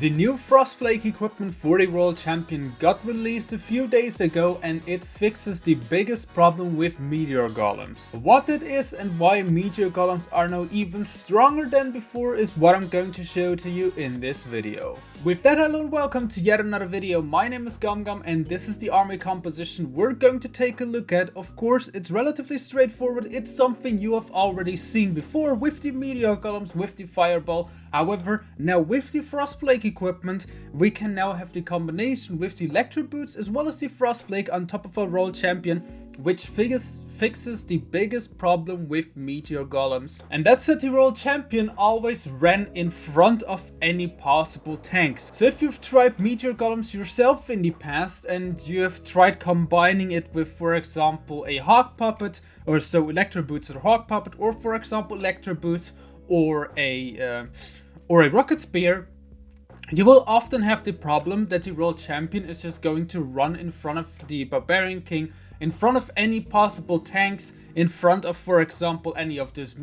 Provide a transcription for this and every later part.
The new Flake equipment for the World Champion got released a few days ago and it fixes the biggest problem with Meteor Golems. What it is and why Meteor Golems are now even stronger than before is what I'm going to show to you in this video. With that, hello and welcome to yet another video. My name is Gum and this is the army composition we're going to take a look at. Of course, it's relatively straightforward. It's something you have already seen before with the Meteor Golems, with the Fireball. However, now with the Flake equipment, we can now have the combination with the Electro Boots as well as the Flake on top of our World Champion, which fixes the biggest problem with Meteor Golems. And that's that the World Champion always ran in front of any possible tanks. So if you've tried Meteor Golems yourself in the past and you have tried combining it with, for example, a Hawk Puppet, or so Electro Boots or Hawk Puppet, or for example Electro Boots or a Rocket Spear, you will often have the problem that the World Champion is just going to run in front of the Barbarian King, in front of any possible tanks, in front of, for example, any of those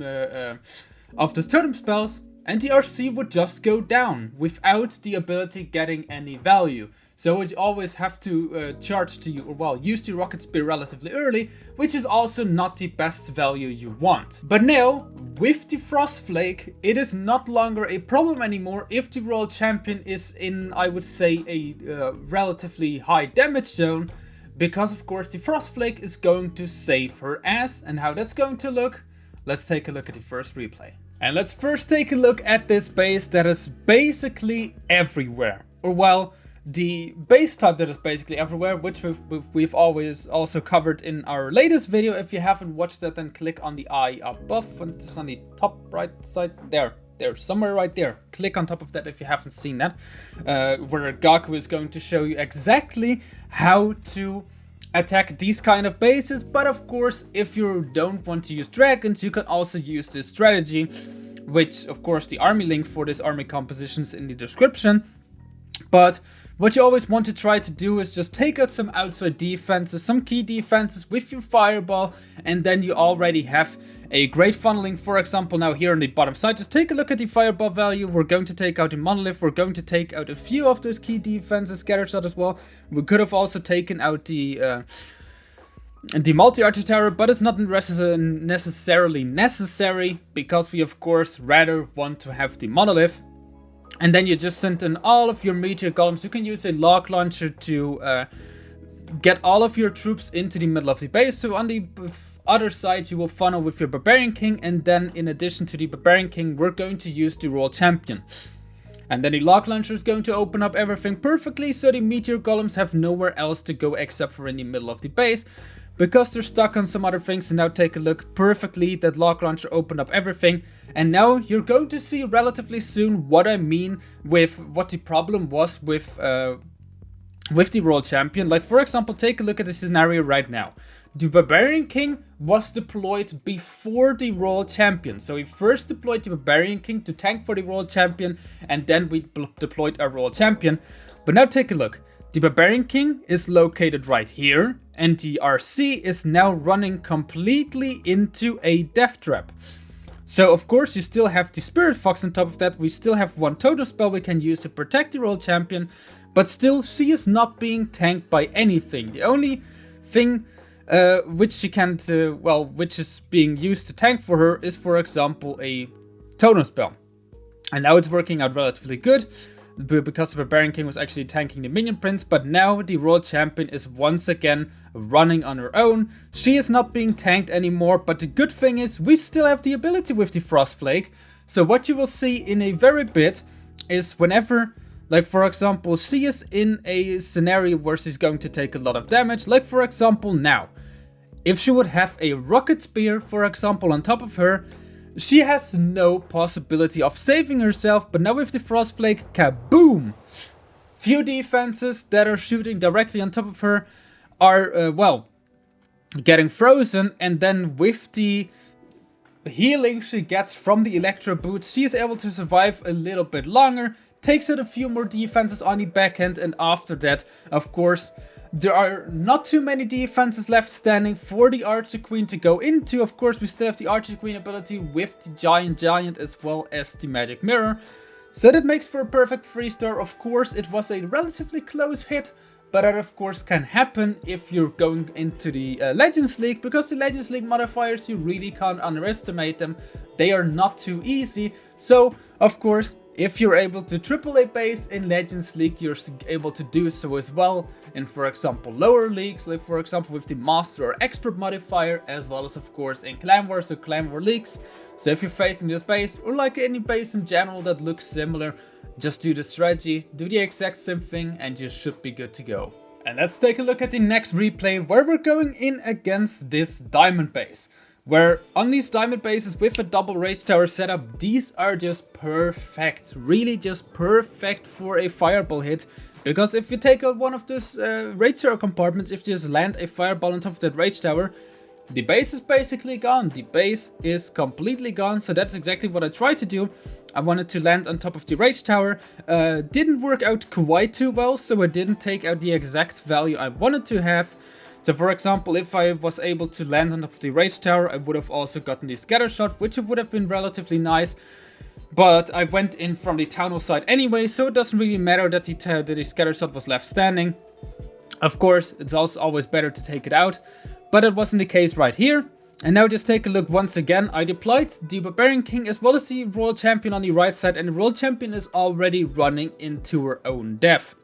totem spells, and the RC would just go down without the ability getting any value. So you always have to use the Rocket Spear relatively early, which is also not the best value you want. But now, with the Flake, it is not longer a problem anymore if the World Champion is in, I would say, a relatively high damage zone, because of course the Flake is going to save her ass. And how that's going to look, let's take a look at the first replay. And let's first take a look at this base that is basically everywhere. Or well, the base type that is basically everywhere, which we've always also covered in our latest video. If you haven't watched that, then click on the eye above, and it's on the top right side there, somewhere right there. Click on top of that if you haven't seen that, where Gaku is going to show you exactly how to attack these kind of bases. But of course, if you don't want to use dragons, you can also use this strategy, which of course the army link for this army composition is in the description. But what you always want to try to do is just take out some outside defenses, some key defenses with your Fireball, and then you already have a great funneling. For example, now here on the bottom side, just take a look at the Fireball value. We're going to take out the Monolith, we're going to take out a few of those key defenses, Scatter Shot as well. We could have also taken out the multi-archer tower, but it's not necessarily necessary, because we of course rather want to have the Monolith. And then you just send in all of your Meteor Golems. You can use a log launcher to get all of your troops into the middle of the base. So on the other side, you will funnel with your Barbarian King. And then in addition to the Barbarian King, we're going to use the World Champion. And then the log launcher is going to open up everything perfectly. So the Meteor Golems have nowhere else to go except for in the middle of the base, because they're stuck on some other things. And now take a look, perfectly, that log launcher opened up everything. And now you're going to see relatively soon what I mean with what the problem was with the World Champion. Like, for example, take a look at the scenario right now. The Barbarian King was deployed before the World Champion. So we first deployed the Barbarian King to tank for the World Champion, and then we deployed our World Champion. But now take a look. The Barbarian King is located right here, and the RC is now running completely into a death trap. So of course you still have the Spirit Fox on top of that. We still have one totem spell we can use to protect the World Champion, but still she is not being tanked by anything. The only thing which is being used to tank for her is, for example, a totem spell. And now it's working out relatively good, because the Barbarian King was actually tanking the Minion Prince. But now the World Champion is once again running on her own. She is not being tanked anymore, but the good thing is we still have the ability with the Flake. So what you will see in a very bit is whenever, like for example, she is in a scenario where she's going to take a lot of damage, like for example now, if she would have a Rocket Spear, for example, on top of her, she has no possibility of saving herself. But now with the Flake, kaboom! Few defenses that are shooting directly on top of her are, getting frozen. And then with the healing she gets from the Electro Boots, she is able to survive a little bit longer, takes out a few more defenses on the backhand, and after that, of course, there are not too many defenses left standing for the Archer Queen to go into. Of course, we still have the Archer Queen ability with the Giant as well as the Magic Mirror. So that makes for a perfect 3-star. Of course, it was a relatively close hit, but that of course can happen if you're going into the Legends League, because the Legends League modifiers, you really can't underestimate them. They are not too easy. So of course, if you're able to AAA base in Legends League, you're able to do so as well in, for example, lower leagues, like for example with the Master or Expert modifier, as well as of course in Clan Wars or Clan War leagues. So if you're facing this base, or like any base in general that looks similar, just do the strategy, do the exact same thing, and you should be good to go. And let's take a look at the next replay, where we're going in against this diamond base. Where on these diamond bases with a double rage tower setup, these are just perfect, really just perfect for a fireball hit. Because if you take out one of those rage tower compartments, if you just land a fireball on top of that rage tower, the base is basically gone. The base is completely gone. So that's exactly what I tried to do. I wanted to land on top of the rage tower. Didn't work out quite too well, so I didn't take out the exact value I wanted to have. So for example, if I was able to land on top of the rage tower, I would have also gotten the scatter shot, which would have been relatively nice. But I went in from the town hall side anyway, so it doesn't really matter that the scatter shot was left standing. Of course, it's also always better to take it out, but it wasn't the case right here. And now just take a look once again. I deployed the Barbarian King as well as the Royal Champion on the right side, and the Royal Champion is already running into her own death.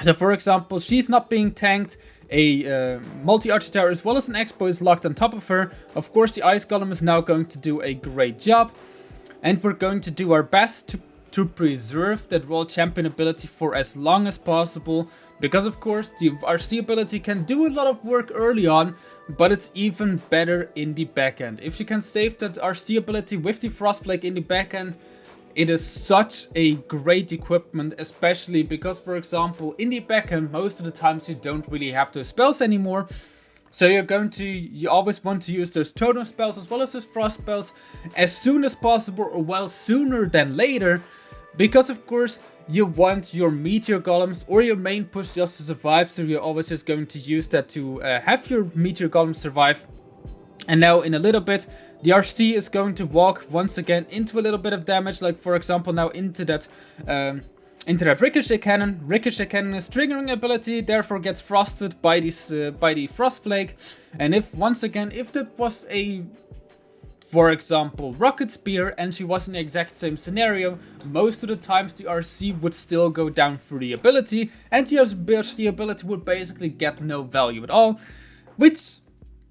So for example, she's not being tanked, a multi-archer tower as well as an expo is locked on top of her. Of course, the Ice Golem is now going to do a great job, and we're going to do our best to preserve that Royal Champion ability for as long as possible, because of course the RC ability can do a lot of work early on, but it's even better in the back end. If you can save that RC ability with the Frost Flake in the back end, it is such a great equipment, especially because, for example, in the backend, most of the times you don't really have those spells anymore. So you always want to use those totem spells as well as those frost spells as soon as possible, or well, sooner than later. Because of course, you want your Meteor Golems or your main push just to survive. So you're always just going to use that to have your Meteor Golem survive. And now in a little bit, the RC is going to walk once again into a little bit of damage, like for example now into that Ricochet Cannon. Ricochet Cannon is triggering ability, therefore gets frosted by the Frost Flake. And if that was a, for example, Rocket Spear, and she was in the exact same scenario, most of the times the RC would still go down through the ability, and the RC ability would basically get no value at all, which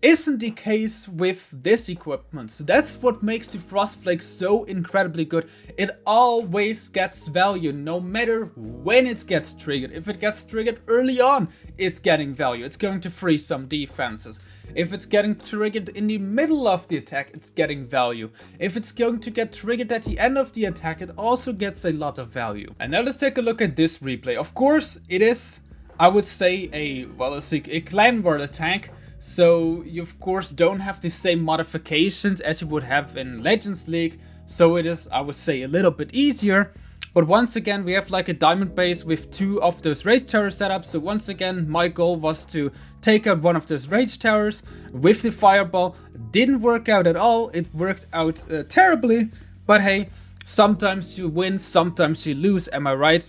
isn't the case with this equipment. So that's what makes the Frost Flake so incredibly good. It always gets value, no matter when it gets triggered. If it gets triggered early on, it's getting value. It's going to freeze some defenses. If it's getting triggered in the middle of the attack, it's getting value. If it's going to get triggered at the end of the attack, it also gets a lot of value. And now let's take a look at this replay. Of course, it is, I would say, a Clan War attack. So you of course don't have the same modifications as you would have in Legends League. So it is, I would say, a little bit easier. But once again, we have like a diamond base with 2 of those rage towers set up. So once again, my goal was to take out one of those rage towers with the fireball. Didn't work out at all. It worked out terribly. But hey, sometimes you win, sometimes you lose. Am I right?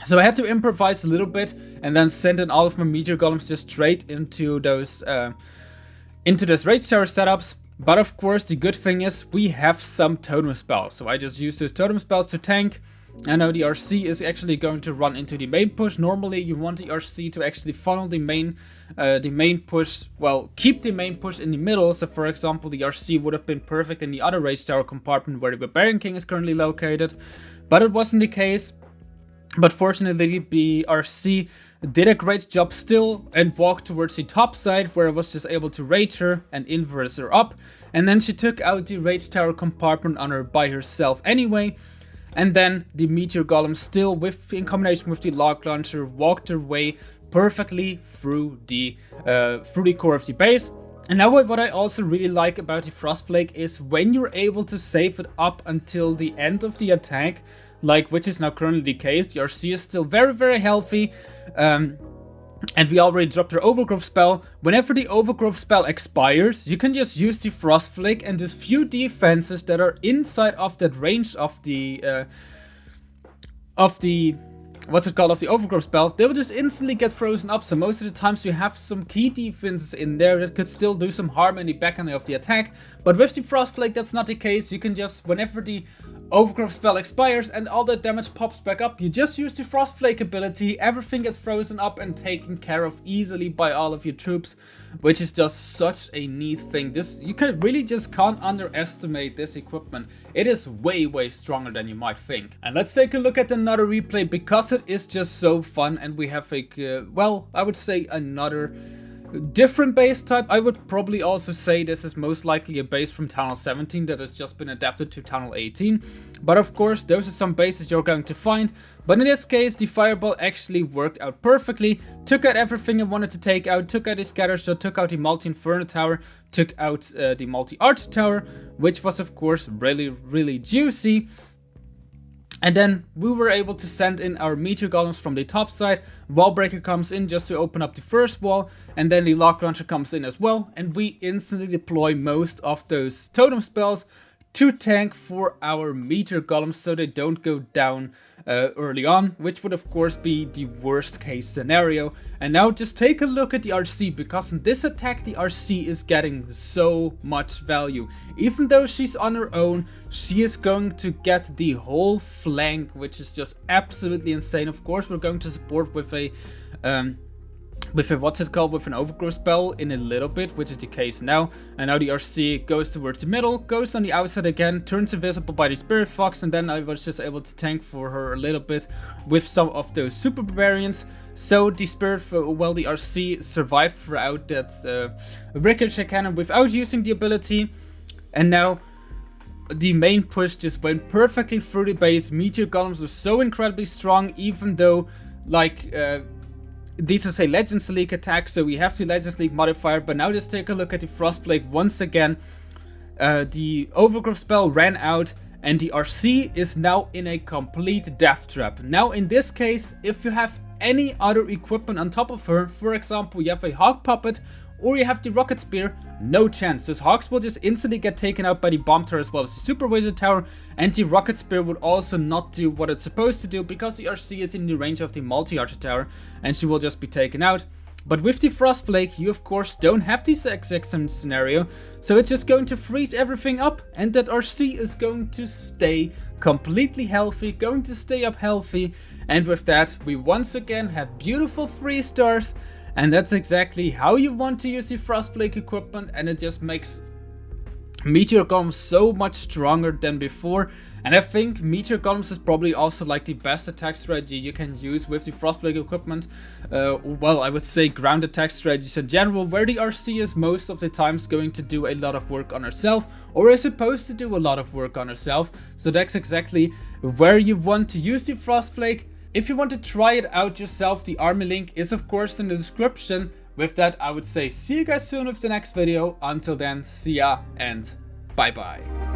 So I had to improvise a little bit and then send in all of my Meteor Golems just straight into those rage tower setups. But of course, the good thing is we have some totem spells. So I just use those totem spells to tank. I know the RC is actually going to run into the main push. Normally, you want the RC to actually funnel the main push. Well, keep the main push in the middle. So for example, the RC would have been perfect in the other rage tower compartment where the Barbarian King is currently located. But it wasn't the case. But fortunately, the RC did a great job still and walked towards the top side, where I was just able to rage her and inverse her up. And then she took out the rage tower compartment on her by herself anyway. And then the Meteor Golem still, in combination with the log launcher, walked her way perfectly through the core of the base. And now what I also really like about the Frost Flake is when you're able to save it up until the end of the attack, like which is now currently the case. The RC is still very, very healthy. And we already dropped our overgrowth spell. Whenever the overgrowth spell expires, you can just use the Frost Flake, and these few defenses that are inside of that range of the what's it called, of the overgrowth spell, they will just instantly get frozen up. So most of the times you have some key defenses in there that could still do some harm in the back end of the attack. But with the Frost Flake, that's not the case. You can just, whenever the overgrowth spell expires and all that damage pops back up, you just use the Frost Flake ability, everything gets frozen up and taken care of easily by all of your troops, which is just such a neat thing. You can really just can't underestimate this equipment. It is way stronger than you might think. And let's take a look at another replay, because it is just so fun, and we have a, well, I would say another different base type. I would probably also say this is most likely a base from Tunnel 17 that has just been adapted to Tunnel 18. But of course, those are some bases you're going to find. But in this case, the Fireball actually worked out perfectly. Took out everything I wanted to take out. Took out the Scatter Shot, took out the Multi-Inferno Tower, took out the Multi-Arch Tower, which was of course really juicy. And then we were able to send in our Meteor Golems from the top side. Wall Breaker comes in just to open up the first wall, and then the Lock Launcher comes in as well, and we instantly deploy most of those totem spells to tank for our Meteor Golems so they don't go down early on, which would of course be the worst case scenario. And now just take a look at the RC, because in this attack the RC is getting so much value. Even though she's on her own, she is going to get the whole flank, which is just absolutely insane. Of course, we're going to support with a what's it called, with an overgrowth spell in a little bit, which is the case now. And now the RC goes towards the middle, goes on the outside again, turns invisible by the Spirit Fox, and then I was just able to tank for her a little bit with some of those Super Barbarians. So the the RC survived throughout that Ricochet Cannon without using the ability. And now the main push just went perfectly through the base. Meteor Golems are so incredibly strong, even though, like, this is a Legends League attack, so we have the Legends League modifier. But now just take a look at the Frost Flake once again. The Overgrowth spell ran out, and the RC is now in a complete death trap. Now in this case, if you have any other equipment on top of her, for example you have a Hawk Puppet or you have the Rocket Spear, no chance. Those Hawks will just instantly get taken out by the Bomb Tower as well as the Super Wizard Tower, and the Rocket Spear would also not do what it's supposed to do, because the RC is in the range of the Multi-Archer Tower and she will just be taken out. But with the Frost Flake, you of course don't have this exact same scenario, so it's just going to freeze everything up, and that RC is going to stay completely healthy, going to stay up healthy. And with that, we once again had beautiful 3 stars. And that's exactly how you want to use the Frost Flake equipment, and it just makes Meteor Golems so much stronger than before. And I think Meteor Golems is probably also like the best attack strategy you can use with the Frost Flake equipment. Well, I would say ground attack strategies in general, where the RC is most of the times going to do a lot of work on herself, or is supposed to do a lot of work on herself. So that's exactly where you want to use the Frost Flake. If you want to try it out yourself, the army link is of course in the description. With that, I would say see you guys soon with the next video. Until then, see ya and bye bye.